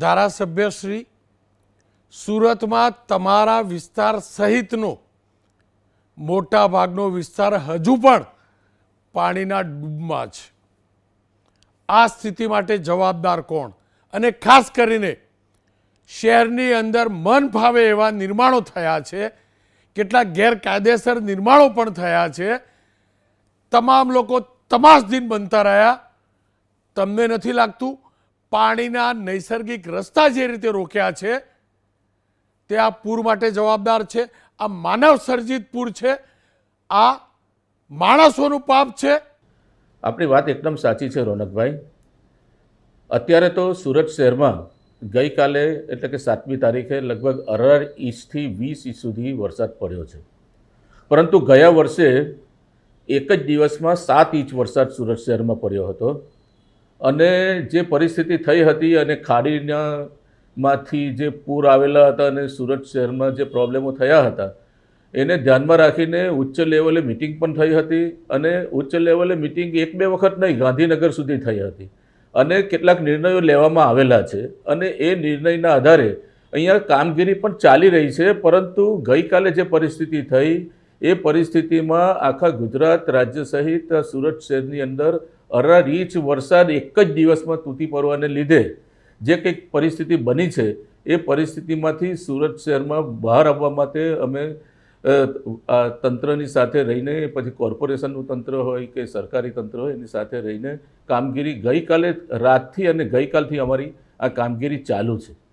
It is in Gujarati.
ધારાસભ્ય શ્રી, સુરતમાં તમારા વિસ્તાર સહિતનો મોટા ભાગનો વિસ્તાર હજુ પણ પાણીના ડૂબમાં છે. આ સ્થિતિ માટે જવાબદાર કોણ? અને ખાસ કરીને શહેરની અંદર મન ફાવે એવા નિર્માણો થયા છે, કેટલાક ગેરકાયદેસર નિર્માણો પણ થયા છે. તમામ લોકો તમાશદીન બનતા રહ્યા. તમને નથી લાગતું પાણીના નૈસર્ગિક રસ્તા જે રીતે રોક્યા છે તે આ પૂર માટે જવાબદાર છે? આ માનવ સર્જિત પૂર છે? આ માણસોનું પાપ છે? આપણી વાત એકદમ સાચી છે રોનકભાઈ. અત્યારે તો સુરત શહેરમાં ગઈકાલે એટલે કે 7મી તારીખે લગભગ 18 ઇંચથી 20 ઇંચ સુધી વરસાદ પડ્યો છે. પરંતુ ગયા વર્ષે એક જ દિવસમાં 7 ઇંચ વરસાદ સુરત શહેરમાં પડ્યો હતો. અને જે પરિસ્થિતિ થઈ હતી અને ખાડીમાંથી જે પૂર આવેલા હતા અને સુરત શહેરમાં જે પ્રોબ્લેમો થયા હતા એને ધ્યાનમાં રાખીને ઉચ્ચ લેવલે મિટિંગ પણ થઈ હતી. અને ઉચ્ચ લેવલે મિટિંગ 1-2 વખત નહીં, ગાંધીનગર સુધી થઈ હતી. અને કેટલાક નિર્ણયો લેવામાં આવેલા છે અને એ નિર્ણયના આધારે અહીંયા કામગીરી પણ ચાલી રહી છે. પરંતુ ગઈકાલે જે પરિસ્થિતિ થઈ એ પરિસ્થિતિમાં આખા ગુજરાત રાજ્ય સહિત સુરત શહેરની અંદર 18 ઇંચ વરસાદ એક જ દિવસમાં તૂટી પડવાને લીધે જે કંઈક પરિસ્થિતિ બની છે એ પરિસ્થિતિમાંથી સુરત શહેરમાં બહાર આવવા માટે અમે તંત્રની સાથે રહીને, પછી કોર્પોરેશનનું તંત્ર હોય કે સરકારી તંત્ર હોય એની સાથે રહીને કામગીરી ગઈકાલે રાતથી અને ગઈકાલથી અમારી આ કામગીરી ચાલુ છે.